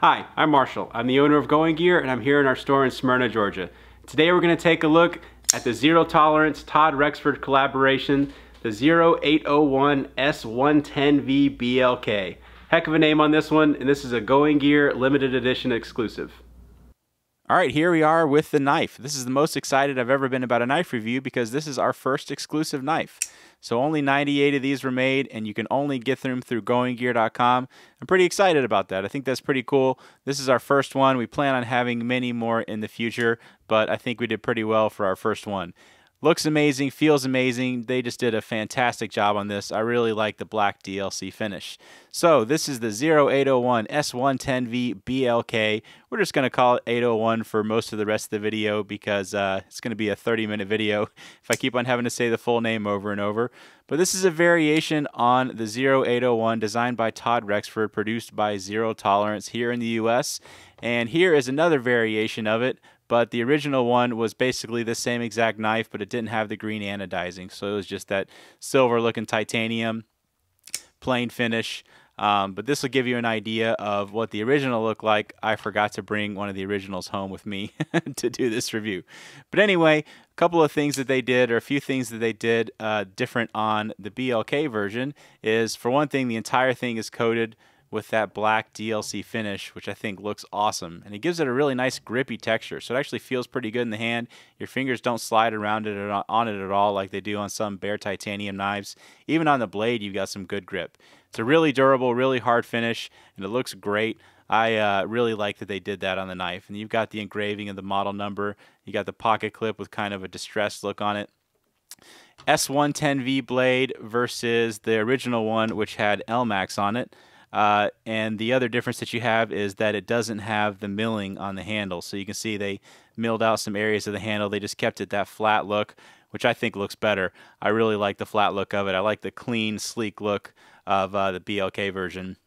Hi, I'm Marshall. I'm the owner of Going Gear, and I'm here in our store in Smyrna, Georgia. Today we're going to take a look at the Zero Tolerance Todd Rexford collaboration, the 0801S110VBLK. Heck of a name on this one, and this is a Going Gear limited edition exclusive. All right, here we are with the knife. This is the most excited I've ever been about a knife review because this is our first exclusive knife. So only 98 of these were made, and you can only get them through goinggear.com. I'm pretty excited about that. I think that's pretty cool. This is our first one. We plan on having many more in the future, but I think we did pretty well for our first one. Looks amazing, feels amazing. They just did a fantastic job on this. I really like the black DLC finish. So this is the 0801S110VBLK. We're just going to call it 801 for most of the rest of the video because it's going to be a 30-minute video if I keep on having to say the full name over and over. But this is a variation on the 0801 designed by Todd Rexford, produced by Zero Tolerance here in the US. And here is another variation of it. But the original one was basically the same exact knife, but it didn't have the green anodizing. So it was just that silver-looking titanium, plain finish. But this will give you an idea of what the original looked like. I forgot to bring one of the originals home with me to do this review. But anyway, a couple of things that they did, or a few things that they did different on the BLK version is, for one thing, the entire thing is coated with that black DLC finish, which I think looks awesome. And it gives it a really nice grippy texture, so it actually feels pretty good in the hand. Your fingers don't slide around it or on it at all like they do on some bare titanium knives. Even on the blade, you've got some good grip. It's a really durable, really hard finish, and it looks great. I really like that they did that on the knife. And you've got the engraving of the model number. You got the pocket clip with kind of a distressed look on it. S110V blade versus the original one, which had LMAX on it. And the other difference that you have is that it doesn't have the milling on the handle. So you can see they milled out some areas of the handle. They just kept it that flat look, which I think looks better. I really like the flat look of it. I like the clean, sleek look of the BLK version.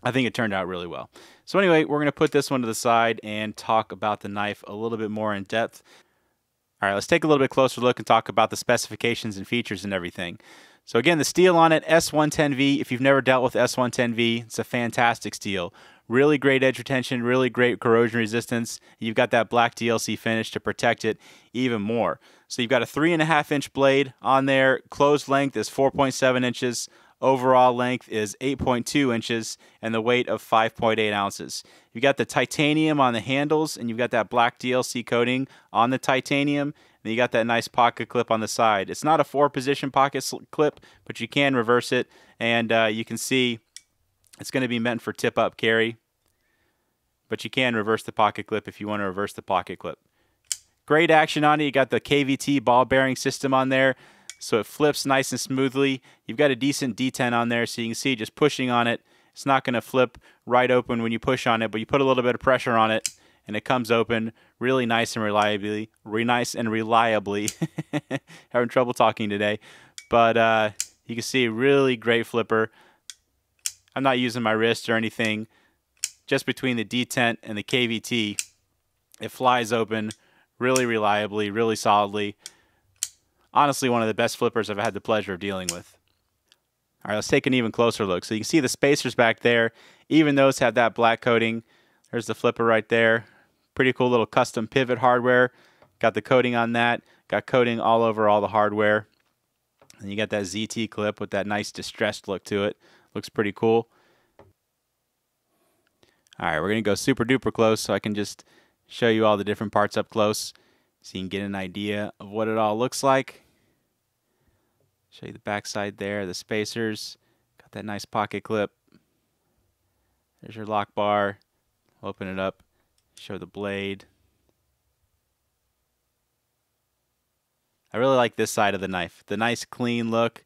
I think it turned out really well. So anyway, we're going to put this one to the side and talk about the knife a little bit more in depth. All right, let's take a little bit closer look and talk about the specifications and features and everything. So again, the steel on it, S110V. If you've never dealt with S110V, it's a fantastic steel. Really great edge retention, really great corrosion resistance. You've got that black DLC finish to protect it even more. So you've got a 3.5-inch blade on there. Closed length is 4.7 inches. Overall length is 8.2 inches and the weight of 5.8 ounces. You've got the titanium on the handles, and you've got that black DLC coating on the titanium. And you got that nice pocket clip on the side. It's not a 4-position pocket clip, but you can reverse it, and you can see it's going to be meant for tip-up carry. But you can reverse the pocket clip if you want to reverse the pocket clip. Great action on it. You got the KVT ball bearing system on there, so it flips nice and smoothly. You've got a decent detent on there, so you can see just pushing on it, it's not going to flip right open when you push on it, but you put a little bit of pressure on it, and it comes open really nice and reliably. Having trouble talking today. But you can see really great flipper. I'm not using my wrist or anything. Just between the detent and the KVT, it flies open really reliably, really solidly. Honestly, one of the best flippers I've had the pleasure of dealing with. All right, let's take an even closer look. So you can see the spacers back there. Even those have that black coating. There's the flipper right there. Pretty cool little custom pivot hardware. Got the coating on that. Got coating all over all the hardware. And you got that ZT clip with that nice distressed look to it. Looks pretty cool. All right, we're going to go super duper close so I can just show you all the different parts up close so you can get an idea of what it all looks like. Show you the back side there, the spacers. Got that nice pocket clip. There's your lock bar. Open it up. Show the blade. I really like this side of the knife. The nice clean look.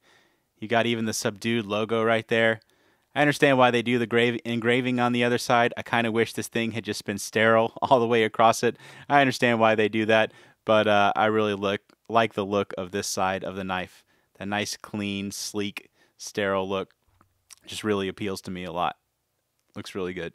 You got even the subdued logo right there. I understand why they do the engraving on the other side. I kind of wish this thing had just been sterile all the way across it. I understand why they do that, but I really like the look of this side of the knife. That nice, clean, sleek, sterile look just really appeals to me a lot. Looks really good.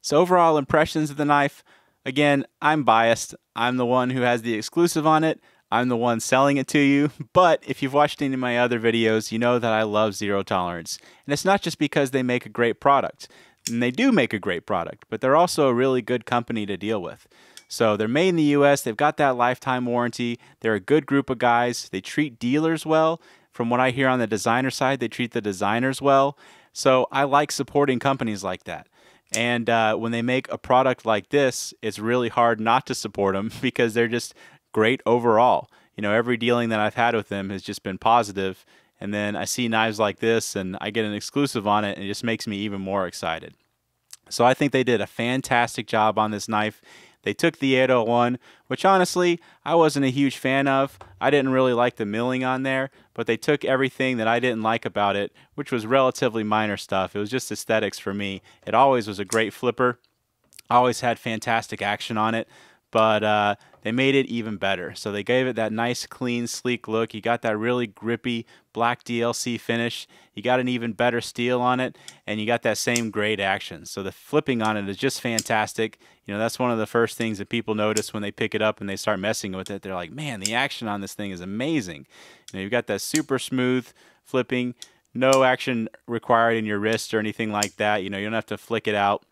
So overall impressions of the knife, again, I'm biased. I'm the one who has the exclusive on it. I'm the one selling it to you, but if you've watched any of my other videos, you know that I love Zero Tolerance. And it's not just because they make a great product. And they do make a great product, but they're also a really good company to deal with. So they're made in the US, they've got that lifetime warranty, they're a good group of guys, they treat dealers well. From what I hear on the designer side, they treat the designers well. So I like supporting companies like that. And when they make a product like this, it's really hard not to support them because they're just great overall. You know, every dealing that I've had with them has just been positive. And then I see knives like this and I get an exclusive on it and it just makes me even more excited. So I think they did a fantastic job on this knife. They took the 801, which honestly, I wasn't a huge fan of. I didn't really like the milling on there, but they took everything that I didn't like about it, which was relatively minor stuff. It was just aesthetics for me. It always was a great flipper. Always had fantastic action on it, but they made it even better. So they gave it that nice, clean, sleek look. You got that really grippy black DLC finish. You got an even better steel on it, and you got that same great action. So the flipping on it is just fantastic. You know, that's one of the first things that people notice when they pick it up and they start messing with it. They're like, man, the action on this thing is amazing. You know, you've got that super smooth flipping, no action required in your wrist or anything like that. You know, you don't have to flick it out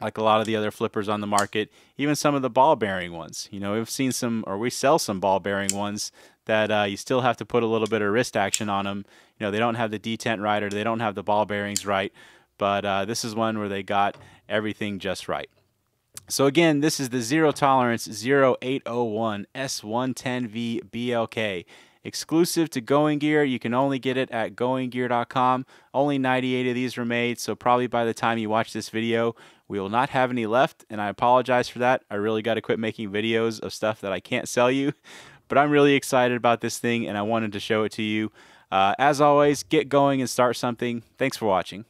like a lot of the other flippers on the market, even some of the ball bearing ones. You know, we've seen some, or we sell some ball bearing ones that you still have to put a little bit of wrist action on them. You know, they don't have the detent right or they don't have the ball bearings right, but this is one where they got everything just right. So again, this is the Zero Tolerance 0801S110VBLK. Exclusive to Going Gear. You can only get it at goinggear.com. Only 98 of these were made, so probably by the time you watch this video, we will not have any left, and I apologize for that. I really got to quit making videos of stuff that I can't sell you, but I'm really excited about this thing, and I wanted to show it to you. As always, get going and start something. Thanks for watching.